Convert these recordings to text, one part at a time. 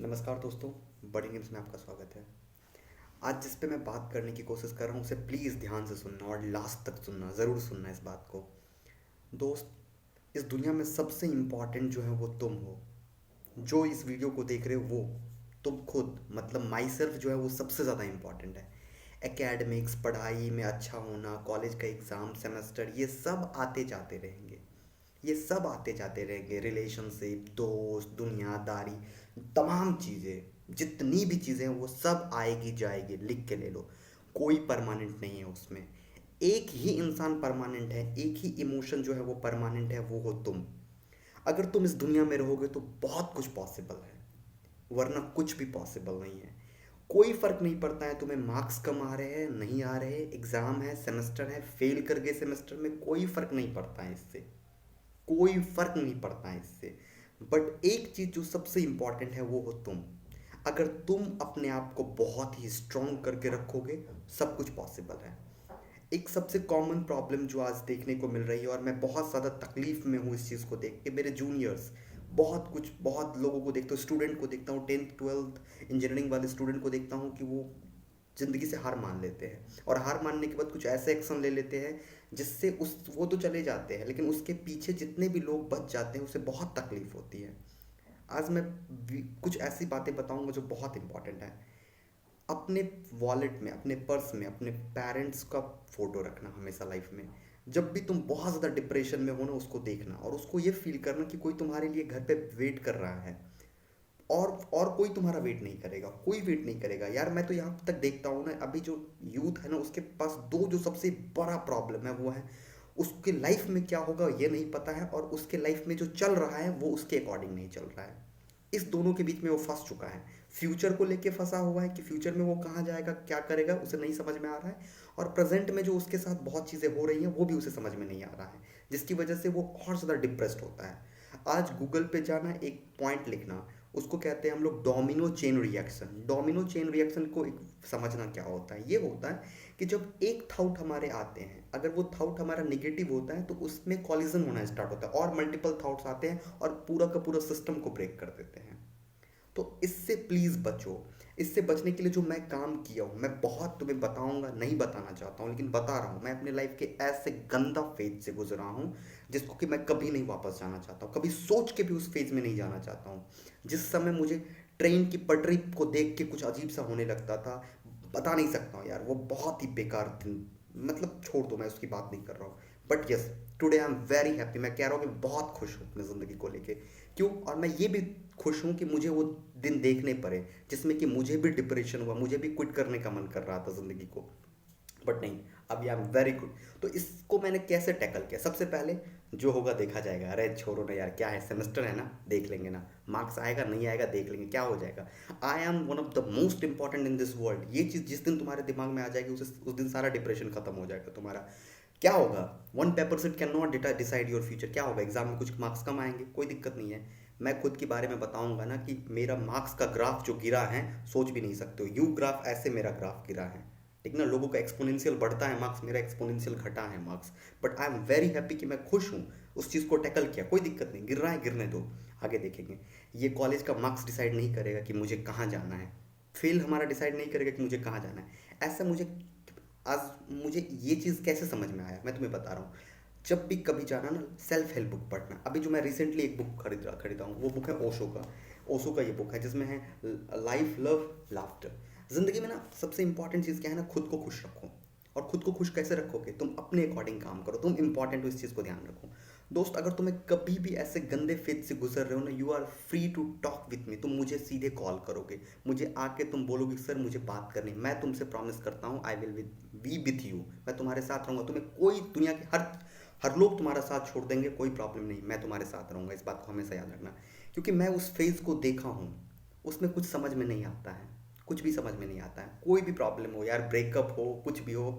नमस्कार दोस्तों। बड़ी गेम्स में आपका स्वागत है। आज जिस पे मैं बात करने की कोशिश कर रहा हूँ उसे प्लीज़ ध्यान से सुनना और लास्ट तक सुनना, ज़रूर सुनना इस बात को। दोस्त, इस दुनिया में सबसे इम्पॉर्टेंट जो है वो तुम हो। जो इस वीडियो को देख रहे हो वो तुम खुद, मतलब माई सेल्फ जो है वो सबसे ज़्यादा इम्पॉर्टेंट है। एकेडमिक्स, पढ़ाई में अच्छा होना, कॉलेज का एग्ज़ाम, सेमेस्टर, ये सब आते जाते रहेंगे। ये सब आते जाते रहेंगे। रिलेशनशिप, दोस्त, दुनियादारी, तमाम चीज़ें, जितनी भी चीज़ें हैं वो सब आएगी जाएगी, लिख के ले लो। कोई परमानेंट नहीं है उसमें। एक ही इंसान परमानेंट है, एक ही इमोशन जो है वो परमानेंट है, वो हो तुम। अगर तुम इस दुनिया में रहोगे तो बहुत कुछ पॉसिबल है, वरना कुछ भी पॉसिबल नहीं है। कोई फर्क नहीं पड़ता है तुम्हें मार्क्स कम आ रहे हैं नहीं आ रहे, एग्ज़ाम है, सेमेस्टर है, फेल कर गए सेमेस्टर में, कोई फर्क नहीं पड़ता है इससे। कोई फर्क नहीं पड़ता है इससे। बट एक चीज जो सबसे इंपॉर्टेंट है वो हो तुम। अगर तुम अपने आप को बहुत ही स्ट्रांग करके रखोगे, सब कुछ पॉसिबल है। एक सबसे कॉमन प्रॉब्लम जो आज देखने को मिल रही है, और मैं बहुत ज़्यादा तकलीफ में हूँ इस चीज़ को देख के, मेरे जूनियर्स, बहुत लोगों को देखता हूँ, स्टूडेंट को देखता हूँ, 10th 12th इंजीनियरिंग वाले स्टूडेंट को देखता हूँ कि वो ज़िंदगी से हार मान लेते हैं, और हार मानने के बाद कुछ ऐसे एक्शन ले लेते हैं जिससे उस वो तो चले जाते हैं, लेकिन उसके पीछे जितने भी लोग बच जाते हैं उसे बहुत तकलीफ होती है। आज मैं कुछ ऐसी बातें बताऊंगा जो बहुत इंपॉर्टेंट है। अपने वॉलेट में, अपने पर्स में, अपने पेरेंट्स का फोटो रखना हमेशा लाइफ में। जब भी तुम बहुत ज़्यादा डिप्रेशन में हो ना, उसको देखना और उसको ये फील करना कि कोई तुम्हारे लिए घर पे वेट कर रहा है। और कोई तुम्हारा वेट नहीं करेगा, कोई वेट नहीं करेगा यार। मैं तो यहाँ तक देखता हूँ ना, अभी जो यूथ है ना, उसके पास दो जो सबसे बड़ा प्रॉब्लम है वो है, उसके लाइफ में क्या होगा ये नहीं पता है, और उसके लाइफ में जो चल रहा है वो उसके अकॉर्डिंग नहीं चल रहा है। इस दोनों के बीच में वो फंस चुका है। फ्यूचर को लेके फंसा हुआ है कि फ्यूचर में वो कहाँ जाएगा, क्या करेगा, उसे नहीं समझ में आ रहा है। और प्रेजेंट में जो उसके साथ बहुत चीज़ें हो रही हैं वो भी उसे समझ में नहीं आ रहा है, जिसकी वजह से वो और ज़्यादा डिप्रेस्ड होता है। आज गूगल पे जाना, एक पॉइंट लिखना, उसको कहते हैं हम लोग domino chain reaction. Domino chain reaction को एक समझना क्या होता है, ये होता है कि जब एक थाउट हमारे आते हैं, अगर वो थाउट हमारा निगेटिव होता है तो उसमें कॉलिजन होना स्टार्ट होता है, और मल्टीपल थाउट्स आते हैं और पूरा का पूरा सिस्टम को ब्रेक कर देते हैं। तो इससे प्लीज़ बचो। इससे बचने के लिए जो मैं काम किया हूँ, मैं बहुत तुम्हें बताऊंगा, नहीं बताना चाहता हूँ लेकिन बता रहा हूँ। मैं अपने लाइफ के ऐसे गंदा फेज से गुजरा हूँ जिसको कि मैं कभी नहीं वापस जाना चाहता हूँ, कभी सोच के भी उस फेज में नहीं जाना चाहता हूँ। जिस समय मुझे ट्रेन की पटरी को देख के कुछ अजीब सा होने लगता था, बता नहीं सकता हूँ यार, वो बहुत ही बेकार दिन, मतलब छोड़ दो, मैं उसकी बात नहीं कर रहा हूँ। But yes, today I am very happy. मैं कह रहा हूँ कि बहुत खुश हूँ अपनी ज़िंदगी को लेके। क्यों? और मैं ये भी खुश हूँ कि मुझे वो दिन देखने पड़े जिसमें कि मुझे भी डिप्रेशन हुआ, मुझे भी क्विट करने का मन कर रहा था ज़िंदगी को, बट नहीं, अभी आई एम वेरी गुड। तो इसको मैंने कैसे टैकल किया? सबसे पहले, जो होगा देखा जाएगा, अरे छोड़ो ना यार, क्या है, सेमेस्टर है ना, देख लेंगे ना, मार्क्स आएगा नहीं आएगा देख लेंगे, क्या हो जाएगा। I am one of the most important in this world. ये चीज़ जिस दिन तुम्हारे दिमाग में आ जाएगी उस दिन सारा डिप्रेशन खत्म हो जाएगा तुम्हारा। क्या होगा? One paper set can not decide your future. क्या होगा? एग्जाम में कुछ मार्क्स कम आएंगे, कोई दिक्कत नहीं है। मैं खुद के बारे में बताऊंगा ना कि मेरा मार्क्स का ग्राफ जो गिरा है, सोच भी नहीं सकते हो। यू ग्राफ, ऐसे मेरा ग्राफ गिरा है। ठीक ना? लोगों का एक्सपोनेंशियल बढ़ता है मार्क्स, मेरा एक्सपोनेंशियल घटा है marks. But I am very happy कि मैं खुश हूँ, उस चीज़ को टैकल किया, कोई दिक्कत नहीं, गिर रहा है गिरने दो, आगे देखेंगे। ये कॉलेज का मार्क्स डिसाइड नहीं करेगा कि मुझे कहाँ जाना है, फेल हमारा डिसाइड नहीं करेगा कि मुझे कहाँ जाना है। ऐसा मुझे, आज मुझे ये चीज़ कैसे समझ में आया मैं तुम्हें बता रहा हूँ। जब भी कभी जाना ना, सेल्फ हेल्प बुक पढ़ना। अभी जो मैं रिसेंटली एक बुक खरीदा हूँ, वो बुक है ओशो का। ओशो का ये बुक है जिसमें है लाइफ, लव, लाफ्टर। ज़िंदगी में ना सबसे इंपॉर्टेंट चीज़ क्या है ना, खुद को खुश रखो। और खुद को खुश कैसे रखोगे? तुम अपने अकॉर्डिंग काम करो, तुम इंपॉर्टेंट हो, इस चीज़ को ध्यान रखो। दोस्त, अगर तुम्हें कभी भी ऐसे गंदे फेज से गुजर रहे हो ना, you are free to talk with me. तुम मुझे सीधे कॉल करोगे, मुझे आके तुम बोलोगे सर मुझे बात करनी, मैं तुमसे प्रॉमिस करता हूँ I will be with you. मैं तुम्हारे साथ रहूँगा। तुम्हें कोई, दुनिया के हर हर लोग तुम्हारा साथ छोड़ देंगे, कोई प्रॉब्लम नहीं, मैं तुम्हारे साथ रहूँगा। इस बात को हमेशा याद रखना, क्योंकि मैं उस फेज़ को देखा हूँ। उसमें कुछ समझ में नहीं आता है, कुछ भी समझ में नहीं आता है। कोई भी प्रॉब्लम हो यार, ब्रेकअप हो, कुछ भी हो,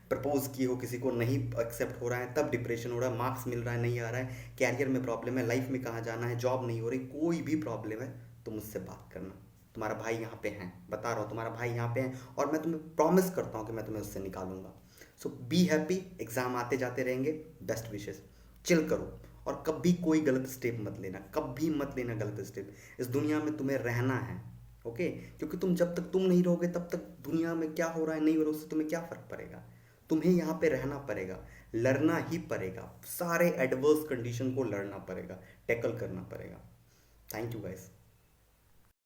प्रपोज की हो किसी को, नहीं एक्सेप्ट हो रहा है तब डिप्रेशन हो रहा है, मार्क्स मिल रहा है नहीं आ रहा है, कैरियर में प्रॉब्लम है, लाइफ में कहाँ जाना है, जॉब नहीं हो रही, कोई भी प्रॉब्लम है तो मुझसे बात करना। तुम्हारा भाई यहाँ पे है, बता रहा हूँ, तुम्हारा भाई यहाँ पे है, और मैं तुम्हें प्रॉमिस करता हूँ कि मैं तुम्हें उससे निकालूंगा। सो बी हैप्पी। एग्ज़ाम आते जाते रहेंगे, बेस्ट विशेस, चिल करो। और कभी कोई गलत स्टेप मत लेना, कभी मत लेना गलत स्टेप। इस दुनिया में तुम्हें रहना है, ओके? क्योंकि तुम जब तक तुम नहीं रहोगे तब तक दुनिया में क्या हो रहा है नहीं हो रहा उससे तुम्हें क्या फ़र्क पड़ेगा। तुम्हें यहाँ पे रहना पड़ेगा, लड़ना ही पड़ेगा, सारे एडवर्स कंडीशन को लड़ना पड़ेगा, टैकल करना पड़ेगा। Thank you guys.